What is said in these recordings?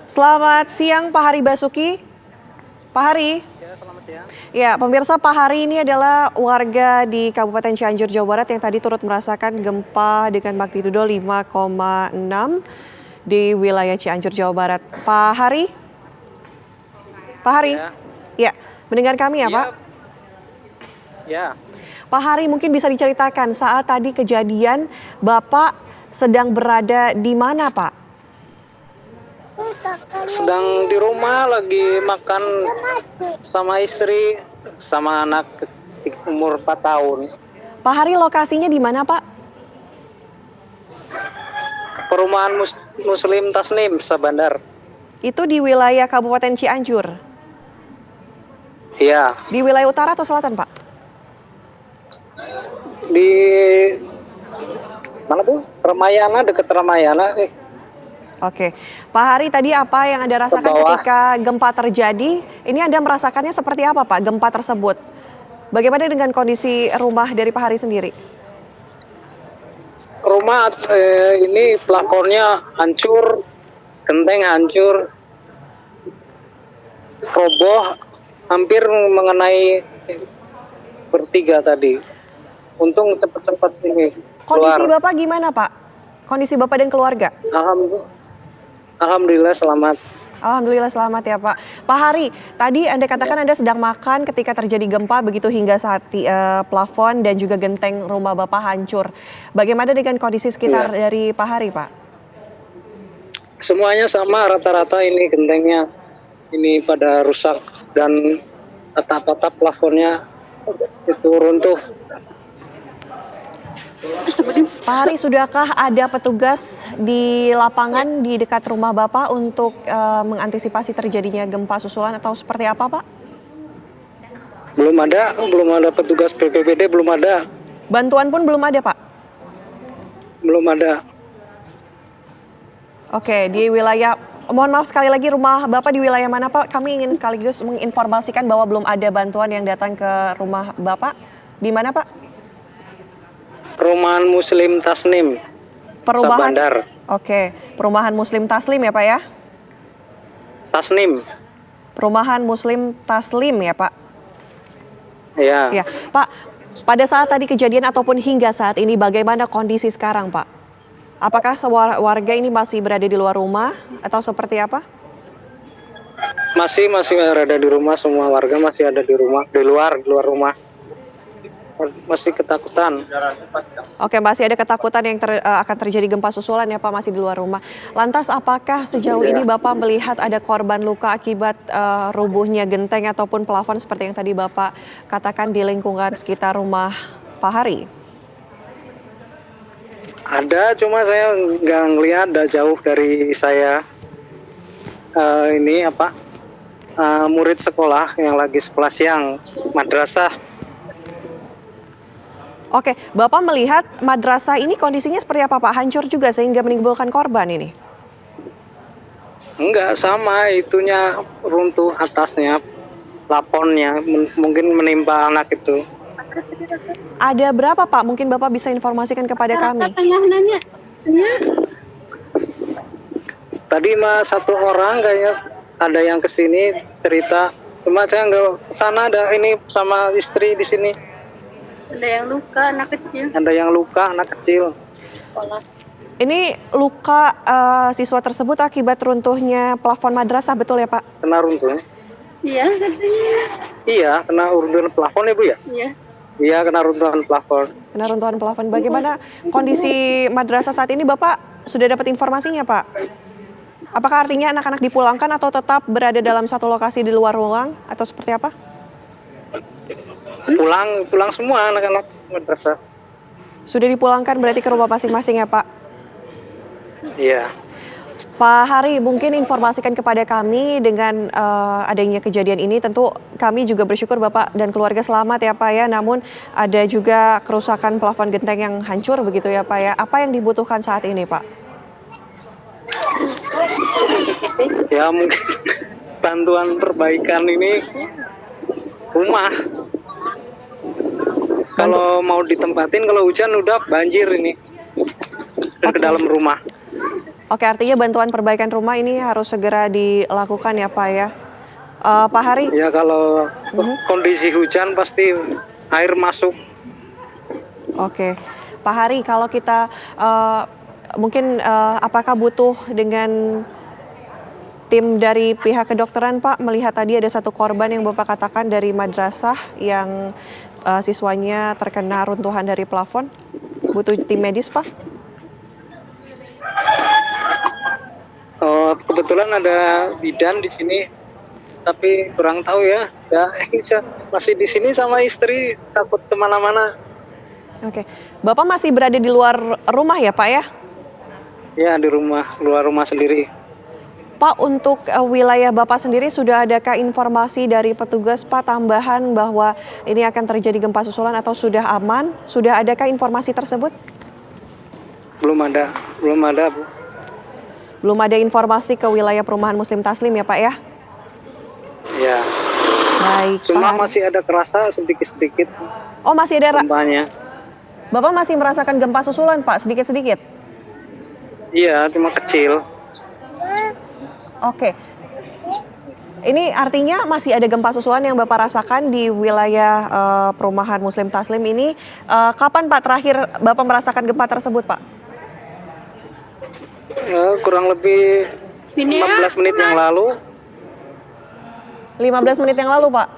Selamat siang Pak Hari Basuki. Pak Hari. Ya, selamat siang. Ya, pemirsa, Pak Hari ini adalah warga di Kabupaten Cianjur, Jawa Barat yang tadi turut merasakan gempa dengan magnitudo 5,6 di wilayah Cianjur, Jawa Barat. Pak Hari? Pak Hari? Ya, mendengar kami ya, Pak? Ya. Pak Hari, mungkin bisa diceritakan saat tadi kejadian Bapak sedang berada di mana, Pak? Sedang di rumah lagi makan sama istri sama anak umur 4 tahun. Pak Hari, lokasinya di mana, Pak? Perumahan Muslim Tasnim, Sabandar. Itu di wilayah Kabupaten Cianjur? Iya. Di wilayah utara atau selatan, Pak? Di mana tuh? Ramayana, dekat Ramayana. Oke, Pak Hari, tadi apa yang Anda rasakan ketika gempa terjadi? Ini Anda merasakannya seperti apa, Pak, gempa tersebut? Bagaimana dengan kondisi rumah dari Pak Hari sendiri? Rumah ini plafonnya hancur, genteng hancur, roboh, hampir mengenai bertiga tadi. Untung cepat-cepat ini keluar. Kondisi Bapak gimana, Pak? Kondisi Bapak dan keluarga? Alhamdulillah selamat. Alhamdulillah selamat ya, Pak. Pak Hari, tadi Anda katakan Anda sedang makan ketika terjadi gempa begitu hingga saat plafon dan juga genteng rumah Bapak hancur. Bagaimana dengan kondisi sekitar dari Pak Hari, Pak? Semuanya sama, rata-rata ini gentengnya ini pada rusak dan atap-atap plafonnya itu runtuh. Pak Hari, sudahkah ada petugas di lapangan di dekat rumah Bapak untuk mengantisipasi terjadinya gempa susulan atau seperti apa, Pak? Belum ada petugas BPBD, belum ada. Bantuan pun belum ada, Pak? Belum ada. Oke, di wilayah, mohon maaf sekali lagi, rumah Bapak di wilayah mana, Pak? Kami ingin sekaligus menginformasikan bahwa belum ada bantuan yang datang ke rumah Bapak. Di mana, Pak? Perumahan Muslim Tasnim, Sabandar. Oke, Perumahan Muslim Taslim ya, Pak ya? Tasnim. Perumahan Muslim Taslim ya, Pak? Iya. Ya, Pak, pada saat tadi kejadian ataupun hingga saat ini bagaimana kondisi sekarang, Pak? Apakah warga ini masih berada di luar rumah atau seperti apa? Masih berada di rumah, semua warga masih ada di rumah, di luar rumah. Masih ketakutan. Oke, masih ada ketakutan yang akan terjadi gempa susulan ya, Pak, masih di luar rumah. Lantas apakah sejauh ini Bapak melihat ada korban luka akibat rubuhnya genteng ataupun plafon seperti yang tadi Bapak katakan di lingkungan sekitar rumah Pak Hari? Ada, cuma saya nggak ngelihat, ada jauh dari saya. Murid sekolah yang lagi sekolah siang, madrasah. Oke, Bapak melihat madrasah ini kondisinya seperti apa, Pak? Hancur juga sehingga menimbulkan korban ini? Enggak, sama, itunya runtuh atasnya, plafonnya mungkin menimpa anak itu. Ada berapa, Pak? Mungkin Bapak bisa informasikan kepada kami. Tadi satu orang kayaknya ada yang kesini cerita, cuma saya nggak kesana, ada ini sama istri di sini. Ada yang luka, anak kecil. Ada yang luka, anak kecil. Sekolah. Ini luka siswa tersebut akibat runtuhnya plafon madrasah, betul ya, Pak? Kena runtuh? Iya, katanya. Iya, kena runtuhan plafon ya, Bu ya? Iya. Iya, kena runtuhan plafon. Kena runtuhan plafon. Bagaimana kondisi madrasah saat ini, Bapak? Sudah dapat informasinya, Pak? Apakah artinya anak-anak dipulangkan atau tetap berada dalam satu lokasi di luar ruang atau seperti apa? Pulang semua anak-anak madrasah. Sudah dipulangkan berarti ke rumah masing-masing ya, Pak? Iya. Pak Hari, mungkin informasikan kepada kami dengan adanya kejadian ini. Tentu kami juga bersyukur Bapak dan keluarga selamat ya, Pak ya. Namun ada juga kerusakan plafon genteng yang hancur begitu ya, Pak ya. Apa yang dibutuhkan saat ini, Pak? Ya, mungkin bantuan perbaikan ini rumah. Kalau mau ditempatin, kalau hujan udah banjir ini ke dalam rumah. Oke, artinya bantuan perbaikan rumah ini harus segera dilakukan ya Pak ya. Pak Hari, Ya kalau kondisi hujan pasti air masuk. oke. Pak Hari, kalau kita mungkin apakah butuh dengan tim dari pihak kedokteran Pak, melihat tadi ada satu korban yang Bapak katakan dari madrasah yang siswanya terkena runtuhan dari plafon. Butuh tim medis Pak? Oh, kebetulan ada bidan di sini, tapi kurang tahu ya. Ya, masih di sini sama istri, takut kemana-mana. Oke. Bapak masih berada di luar rumah ya Pak ya? Ya, di rumah, luar rumah sendiri. Pak, untuk wilayah Bapak sendiri sudah adakah informasi dari petugas Pak tambahan bahwa ini akan terjadi gempa susulan atau sudah aman? Sudah adakah informasi tersebut? Belum ada, Bu. Belum ada informasi ke wilayah perumahan Muslim Taslim ya Pak ya? Ya, Baik, Pak cuma Hari. masih ada kerasa sedikit-sedikit Oh, masih ada. gempanya. Bapak masih merasakan gempa susulan Pak, sedikit-sedikit? Iya, cuma kecil. Oke. Ini artinya masih ada gempa susulan yang Bapak rasakan di wilayah perumahan Muslim Taslim ini. Kapan Pak terakhir Bapak merasakan gempa tersebut Pak? Ya, kurang lebih Ini 15 menit yang lalu. 15 menit yang lalu Pak?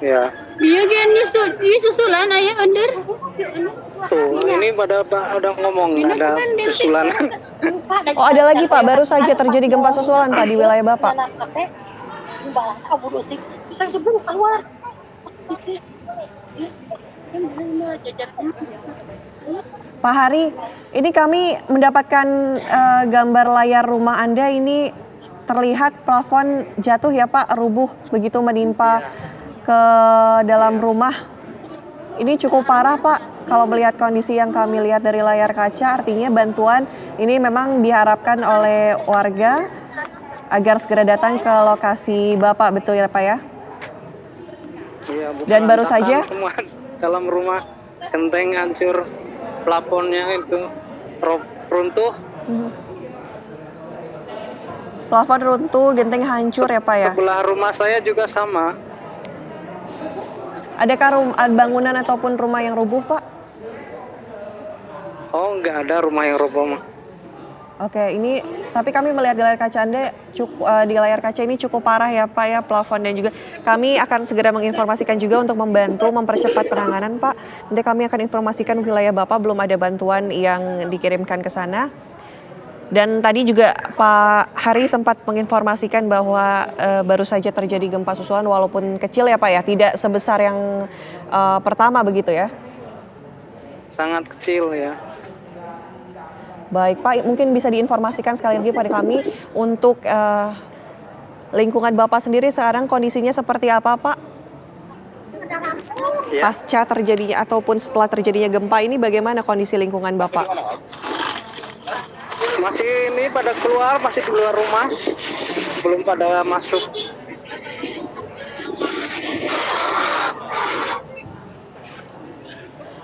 Ya, dia kan susulan ayah under. tuh ini pada ngomong ada susulan. Oh, ada lagi Pak, baru saja terjadi gempa susulan Pak di wilayah Bapak. Pak Hari, ini kami mendapatkan gambar layar rumah Anda ini terlihat plafon jatuh ya Pak, rubuh begitu menimpa ke dalam rumah. Ini cukup parah Pak, kalau melihat kondisi yang kami lihat dari layar kaca, artinya bantuan ini memang diharapkan oleh warga agar segera datang ke lokasi Bapak, betul ya Pak ya? Iya, Bu. Dan baru Berantakan saja semua dalam rumah, genteng hancur, plafonnya itu runtuh. plafon runtuh, genteng hancur ya Pak ya? Sebelah rumah saya juga sama. Adakah bangunan ataupun rumah yang rubuh Pak? Oh, nggak ada rumah yang roboh, mah. Oke, ini tapi kami melihat di layar kaca Anda di layar kaca ini cukup parah ya Pak ya, plafon, dan juga kami akan segera menginformasikan juga untuk membantu mempercepat penanganan Pak. Nanti kami akan informasikan wilayah Bapak belum ada bantuan yang dikirimkan ke sana. Dan tadi juga Pak Hari sempat menginformasikan bahwa baru saja terjadi gempa susulan walaupun kecil ya Pak ya, tidak sebesar yang pertama begitu ya? Sangat kecil ya. Baik Pak, mungkin bisa diinformasikan sekali lagi pada kami untuk lingkungan Bapak sendiri sekarang kondisinya seperti apa Pak? Ya. Pasca terjadinya ataupun setelah terjadinya gempa ini bagaimana kondisi lingkungan Bapak? Masih ini pada keluar, masih di luar rumah, belum pada masuk.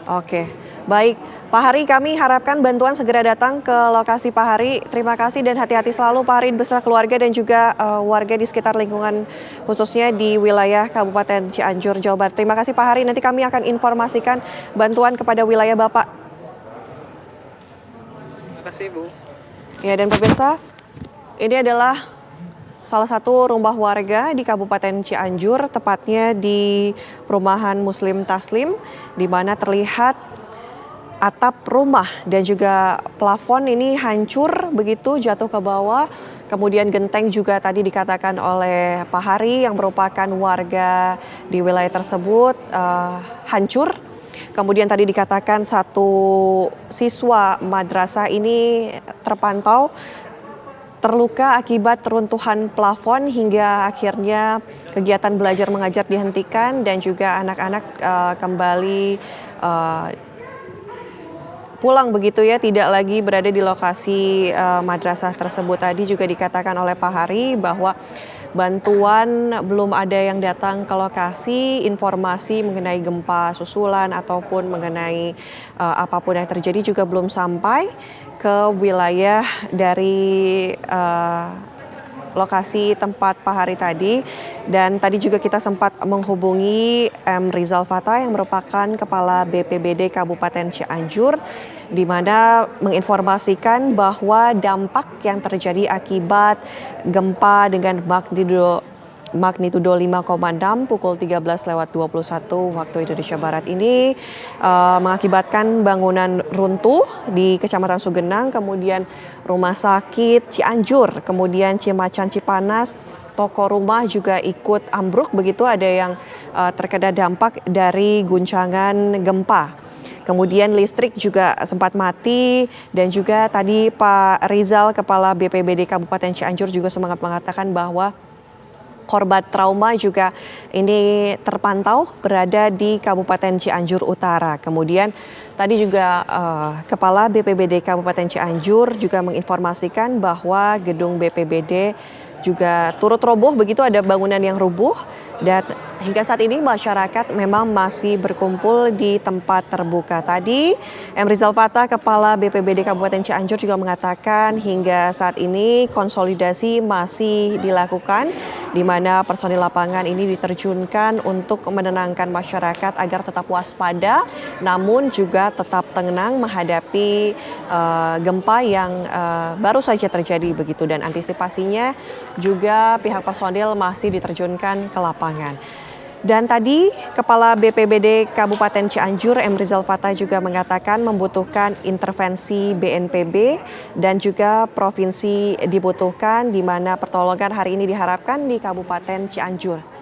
Oke, baik. Pak Hari, kami harapkan bantuan segera datang ke lokasi Pak Hari. Terima kasih dan hati-hati selalu Pak Hari beserta keluarga dan juga warga di sekitar lingkungan khususnya di wilayah Kabupaten Cianjur, Jawa Barat. Terima kasih Pak Hari, nanti kami akan informasikan bantuan kepada wilayah Bapak. Terima kasih, Bu. Ya, dan pemirsa, ini adalah salah satu rumah warga di Kabupaten Cianjur, tepatnya di perumahan Muslim Taslim, di mana terlihat atap rumah dan juga plafon ini hancur begitu, jatuh ke bawah. Kemudian genteng juga tadi dikatakan oleh Pak Hari yang merupakan warga di wilayah tersebut hancur. Kemudian tadi dikatakan satu siswa madrasah ini terpantau terluka akibat runtuhan plafon hingga akhirnya kegiatan belajar mengajar dihentikan dan juga anak-anak kembali pulang begitu ya, tidak lagi berada di lokasi madrasah tersebut. Tadi juga dikatakan oleh Pak Hari bahwa bantuan belum ada yang datang ke lokasi, informasi mengenai gempa susulan ataupun mengenai apapun yang terjadi juga belum sampai. ke wilayah dari lokasi tempat Pak Hari tadi. Dan tadi juga kita sempat menghubungi M. Rizal Fathah yang merupakan Kepala BPBD Kabupaten Cianjur, di mana menginformasikan bahwa dampak yang terjadi akibat gempa dengan magnitudo 5,6 pukul 13:21 waktu Indonesia Barat ini mengakibatkan bangunan runtuh di Kecamatan Sugenang, kemudian Rumah Sakit Cianjur, kemudian Cimacan Cipanas, toko rumah juga ikut ambruk, begitu ada yang terkena dampak dari guncangan gempa. Kemudian listrik juga sempat mati, dan juga tadi Pak Rizal, Kepala BPBD Kabupaten Cianjur, juga semangat mengatakan bahwa korban trauma juga ini terpantau berada di Kabupaten Cianjur Utara. Kemudian tadi juga Kepala BPBD Kabupaten Cianjur juga menginformasikan bahwa gedung BPBD juga turut roboh, begitu ada bangunan yang rubuh, dan hingga saat ini masyarakat memang masih berkumpul di tempat terbuka. Tadi M. Rizal Fathah, Kepala BPBD Kabupaten Cianjur, juga mengatakan hingga saat ini konsolidasi masih dilakukan, di mana personil lapangan ini diterjunkan untuk menenangkan masyarakat agar tetap waspada, namun juga tetap tenang menghadapi gempa yang baru saja terjadi, begitu. Dan antisipasinya juga pihak personil masih diterjunkan ke lapangan. Dan tadi Kepala BPBD Kabupaten Cianjur M. Rizal Fathah juga mengatakan membutuhkan intervensi BNPB dan juga provinsi dibutuhkan, di mana pertolongan hari ini diharapkan di Kabupaten Cianjur.